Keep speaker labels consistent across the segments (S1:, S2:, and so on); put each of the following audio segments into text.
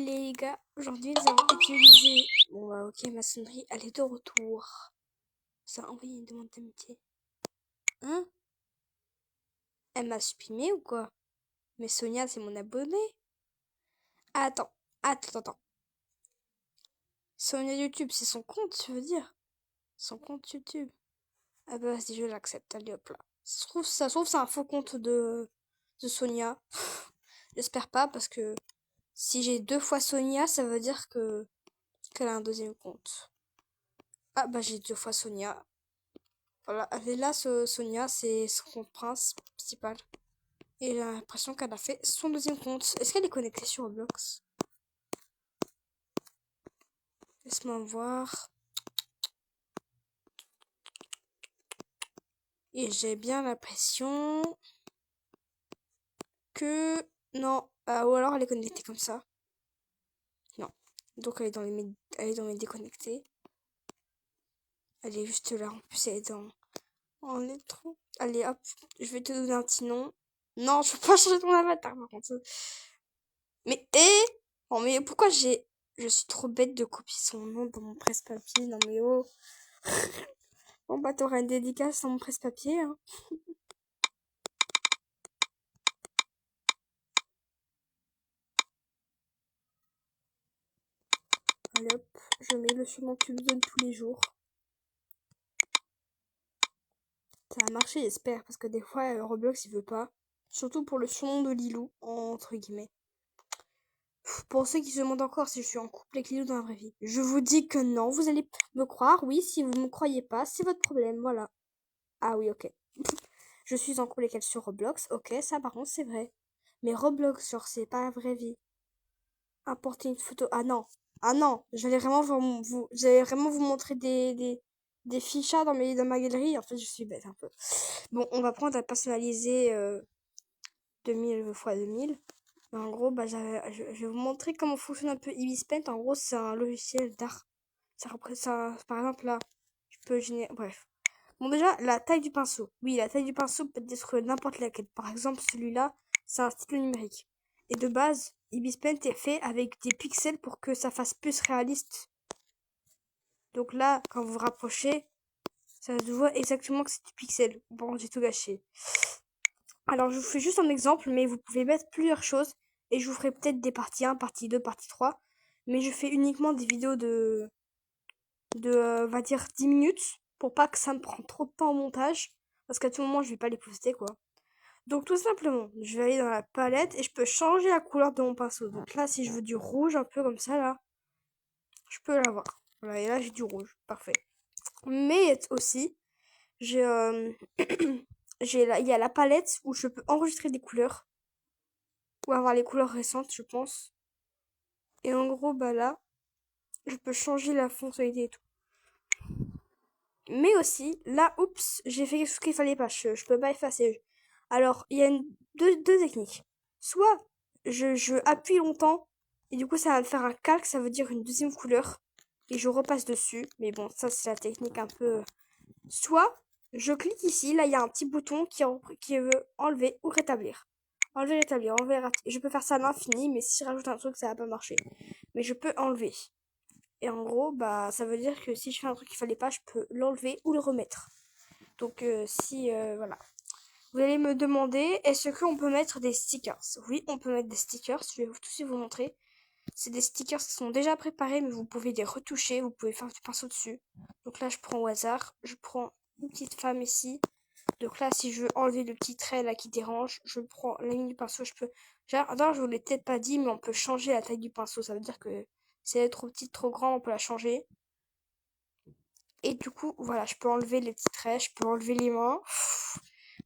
S1: Les gars, aujourd'hui nous allons utiliser... Bon bah ok, ma sonnerie, elle est de retour. Ça a envoyé une demande d'amitié. Hein? Elle m'a supprimé ou quoi? Mais Sonia, c'est mon abonné. Attends. Sonia YouTube, c'est son compte, tu veux dire? Son compte YouTube. Ah bah vas-y, je l'accepte, allez hop là. Ça se trouve c'est un faux compte de Sonia. J'espère pas, parce que si j'ai 2 fois Sonia, ça veut dire qu'elle a un deuxième compte. Ah bah j'ai 2 fois Sonia. Voilà, elle est là, Sonia, c'est son compte principal. Et j'ai l'impression qu'elle a fait son deuxième compte. Est-ce qu'elle est connectée sur Roblox? Laisse-moi voir. Et j'ai bien l'impression que... Non. Ou alors elle est connectée comme ça. Non. Donc elle est elle est dans mes déconnectés. Elle est juste là. En plus, elle est en lettres. Allez, hop. Je vais te donner un petit nom. Non, je peux pas changer ton avatar, par contre. Mais, oh, mais pourquoi je suis trop bête de copier son nom dans mon presse-papier. Non, mais oh. Bon, bah, t'auras une dédicace dans mon presse-papier, hein. Allez, hop. Je mets le surnom que tu me donnes tous les jours. Ça a marché, j'espère, parce que des fois, Roblox, il veut pas. Surtout pour le surnom de Lilou, entre guillemets. Pour ceux qui se demandent encore si je suis en couple avec Lilou dans la vraie vie, je vous dis que non, vous allez me croire. Oui, si vous me croyez pas, c'est votre problème, voilà. Ah oui, ok. Je suis en couple avec elle sur Roblox, ok, ça par contre c'est vrai. Mais Roblox, genre, c'est pas la vraie vie. Importer une photo. Ah non, j'allais vraiment vous montrer des fichas dans ma galerie. En fait, je suis bête un peu. Bon, on va prendre à personnaliser 2000 x 2000. En gros, bah, je vais vous montrer comment fonctionne un peu Ibis Paint. En gros, c'est un logiciel d'art. Par exemple, là, je peux générer... Bref. Bon, déjà, la taille du pinceau. Oui, la taille du pinceau peut être n'importe laquelle. Par exemple, celui-là, c'est un stylo numérique. Et de base, Ibis Paint est fait avec des pixels pour que ça fasse plus réaliste. Donc là, quand vous vous rapprochez, ça se voit exactement que c'est du pixel. Bon, j'ai tout gâché. Alors, je vous fais juste un exemple, mais vous pouvez mettre plusieurs choses. Et je vous ferai peut-être des parties 1, partie 2, partie 3. Mais je fais uniquement des vidéos on va dire 10 minutes. Pour pas que ça me prenne trop de temps au montage. Parce qu'à tout moment, je vais pas les poster, quoi. Donc, tout simplement, je vais aller dans la palette et je peux changer la couleur de mon pinceau. Donc là, si je veux du rouge, un peu comme ça, là, je peux l'avoir. Voilà, et là, j'ai du rouge. Parfait. Mais aussi, j'ai... il y a la palette où je peux enregistrer des couleurs. Ou avoir les couleurs récentes, je pense. Et en gros, bah là, je peux changer la fonctionnalité et tout. Mais aussi, là, oups, j'ai fait ce qu'il fallait pas. Je peux pas effacer. Alors, il y a deux techniques. Soit, je appuie longtemps, et du coup, ça va me faire un calque, ça veut dire une deuxième couleur. Et je repasse dessus. Mais bon, ça, c'est la technique un peu... Soit, je clique ici, là, il y a un petit bouton qui veut enlever ou rétablir. Enlever, rétablir, enlever, rétablir. Je peux faire ça à l'infini, mais si je rajoute un truc, ça va pas marcher. Mais je peux enlever. Et en gros, bah, ça veut dire que si je fais un truc qu'il fallait pas, je peux l'enlever ou le remettre. Donc, voilà. Vous allez me demander, est-ce qu'on peut mettre des stickers? Oui, on peut mettre des stickers. Je vais tout de suite vous montrer. C'est des stickers qui sont déjà préparés, mais vous pouvez les retoucher. Vous pouvez faire du pinceau dessus. Donc là, je prends au hasard. Je prends une petite femme ici. Donc là, si je veux enlever le petit trait là qui dérange, je prends la ligne du pinceau. Je peux. Genre, je vous l'ai peut-être pas dit, mais on peut changer la taille du pinceau. Ça veut dire que si elle est trop petite, trop grande, on peut la changer. Et du coup, voilà, je peux enlever les petits traits, je peux enlever les mains.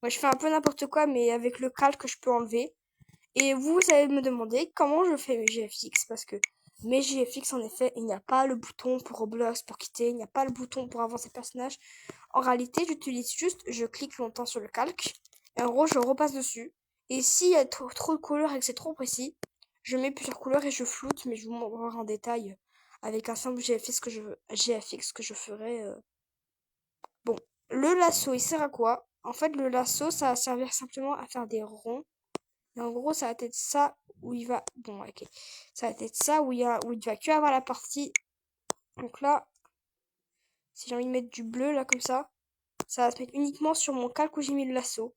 S1: Moi, je fais un peu n'importe quoi, mais avec le calque, je peux enlever. Et vous allez me demander comment je fais mes GFX, parce que mes GFX, en effet, il n'y a pas le bouton pour Roblox, pour quitter, il n'y a pas le bouton pour avancer le personnage. En réalité, j'utilise juste, je clique longtemps sur le calque, et en gros, je repasse dessus. Et s'il y a trop de couleurs et que c'est trop précis, je mets plusieurs couleurs et je floute, mais je vous montrerai en détail avec un simple GFX que je ferai. Bon, le lasso, il sert à quoi? En fait, le lasso, ça va servir simplement à faire des ronds. Et en gros, ça va être ça où il va... Bon, ok. Ça va être ça où où il va que avoir la partie. Donc là, si j'ai envie de mettre du bleu, là, comme ça va se mettre uniquement sur mon calque où j'ai mis le lasso.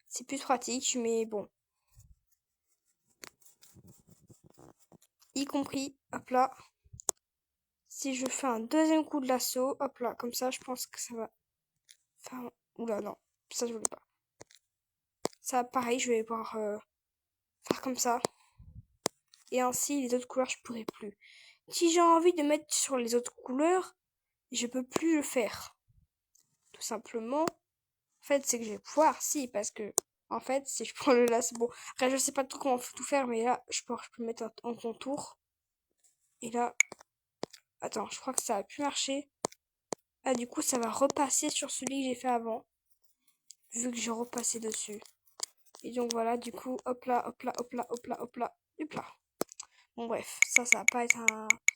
S1: C'est plus pratique, mais bon. Y compris, hop là. Si je fais un deuxième coup de lasso, hop là, comme ça, je pense que ça va faire... Oula, non. Ça, je voulais pas. Ça, pareil, je vais pouvoir faire comme ça. Et ainsi, les autres couleurs, je pourrai plus. Si j'ai envie de mettre sur les autres couleurs, je peux plus le faire. Tout simplement. En fait, c'est que je vais pouvoir, si, parce que, en fait, si je prends le lasso, bon, après, je sais pas trop comment tout faire, mais là, je peux le mettre en contour. Et là, attends, je crois que ça a pu marcher. Ah, du coup, ça va repasser sur celui que j'ai fait avant, vu que j'ai repassé dessus. Et donc voilà, du coup, hop là, hop là, hop là, hop là, hop là, hop là. Bon, bref, ça va pas être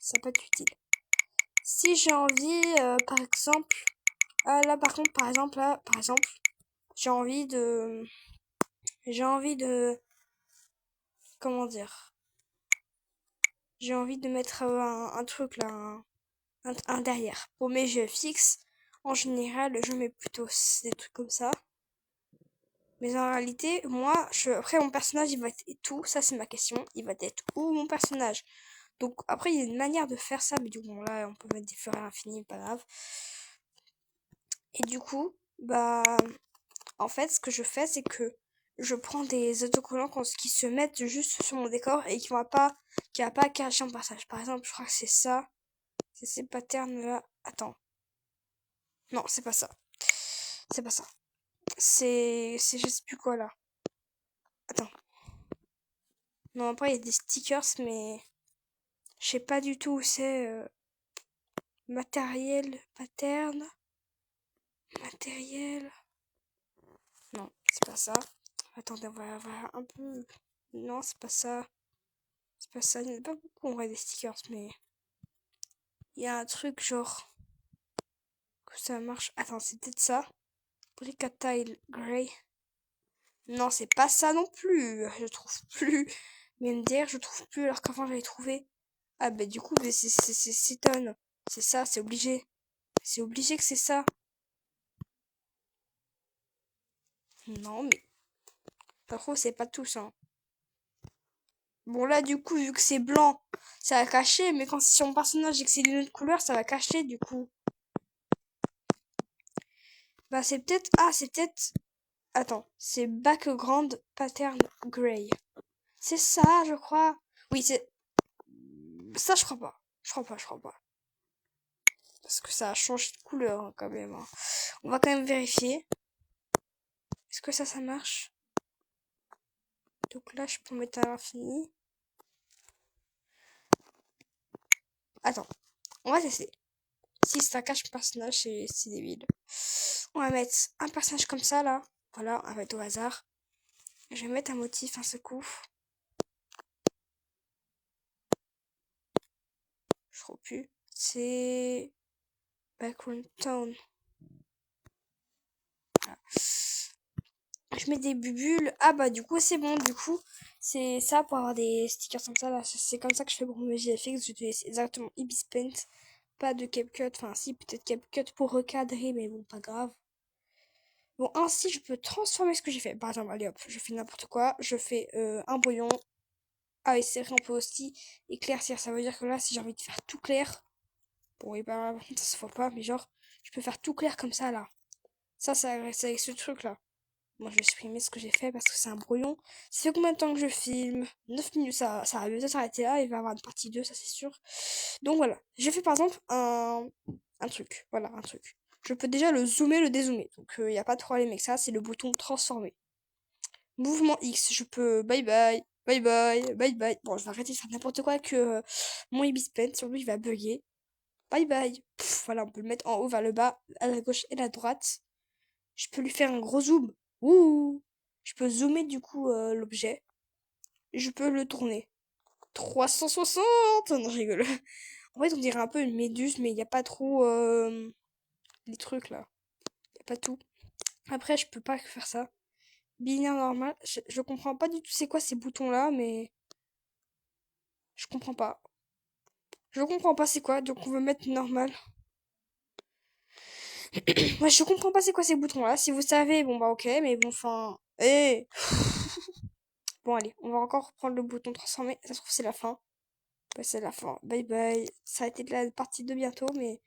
S1: ça va pas être utile. Si j'ai envie, par exemple, là, par contre, par exemple, j'ai envie de, j'ai envie de, comment dire, j'ai envie de mettre un truc là, un derrière. Pour mes jeux fixes, en général, je mets plutôt des trucs comme ça. Mais en réalité, moi, après mon personnage, il va être tout. Ça, c'est ma question. Il va être où mon personnage? Donc après, il y a une manière de faire ça, mais du coup, bon, là, on peut mettre des fleurs à l'infini, pas grave. Et du coup, bah, en fait, ce que je fais, c'est que je prends des autocollants qui se mettent juste sur mon décor et qui va pas cacher mon personnage. Par exemple, je crois que c'est ça. C'est ces patterns-là. Attends. Non, c'est pas ça. C'est pas ça. Je sais plus quoi, là. Attends. Non, après, il y a des stickers, mais je sais pas du tout où c'est. Matériel, pattern, matériel. Non, c'est pas ça. Attendez, on va voir un peu. Non, c'est pas ça. C'est pas ça. Il n'y en a pas beaucoup en vrai des stickers, mais il y a un truc genre que ça marche. Attends, c'est peut-être ça. Brick à tile grey. Non, c'est pas ça non plus. Je trouve plus. Mais MDR, je trouve plus alors qu'avant j'avais trouvé. Ah, bah du coup, c'est tonne. C'est ça, c'est obligé. C'est obligé que c'est ça. Non, mais par contre, c'est pas tout ça. Bon, là, du coup, vu que c'est blanc, ça va cacher, mais quand c'est sur mon personnage et que c'est d'une autre couleur, ça va cacher, du coup. Bah, c'est peut-être... Ah, c'est peut-être... Attends, c'est background pattern gray. C'est ça, je crois. Oui, c'est... Ça, je crois pas. Je crois pas. Parce que ça a changé de couleur, hein, quand même, hein. On va quand même vérifier. Est-ce que ça marche? Donc là, je peux mettre à l'infini. Attends, on va tester. Si ça cache mon personnage, c'est débile. On va mettre un personnage comme ça, là. Voilà, on va mettre au hasard. Je vais mettre un motif, un secours. Je trouve plus. C'est... Background Town. Voilà. Je mets des bubules. Ah bah du coup c'est bon. Du coup c'est ça pour avoir des stickers comme ça. Là. C'est comme ça que je fais pour mes GFX. J'utilise exactement Ibis Paint. Pas de CapCut. Enfin si peut-être CapCut pour recadrer. Mais bon pas grave. Bon ainsi je peux transformer ce que j'ai fait. Par exemple allez hop. Je fais n'importe quoi. Je fais un brouillon. Ah et c'est vrai on peut aussi éclaircir. Ça veut dire que là si j'ai envie de faire tout clair. Bon et bah ça se voit pas. Mais genre je peux faire tout clair comme ça là. Ça reste avec ce truc là. Moi, je vais supprimer ce que j'ai fait parce que c'est un brouillon. Ça fait combien de temps que je filme? 9 minutes, ça va bientôt s'arrêter là. Il va y avoir une partie 2, ça c'est sûr. Donc voilà. Je fais par exemple un truc. Voilà, un truc. Je peux déjà le zoomer, le dézoomer. Donc il n'y a pas de problème avec ça. C'est le bouton transformer. Mouvement X. Je peux bye bye, bye bye, bye bye. Bon, je vais arrêter de faire n'importe quoi que mon Ibis Pen. Sur lui, il va bugger. Bye bye. Voilà, on peut le mettre en haut vers le bas, à la gauche et à la droite. Je peux lui faire un gros zoom. Ouh. Je peux zoomer du coup l'objet. Je peux le tourner. 360. Non, je rigole. En fait, on dirait un peu une méduse, mais il n'y a pas trop les trucs là. Il n'y a pas tout. Après, je peux pas faire ça. Binaire normal. Je comprends pas du tout c'est quoi ces boutons-là, mais je comprends pas. Je comprends pas c'est quoi, donc on va mettre normal. Moi, je comprends pas c'est quoi ces boutons-là. Si vous savez, bon bah ok, mais bon, enfin... Bon allez, on va encore prendre le bouton transformer. Ça se trouve c'est la fin. Ouais, c'est la fin. Bye bye. Ça a été de la partie 2 bientôt, mais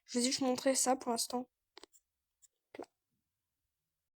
S1: je vais juste montrer ça pour l'instant.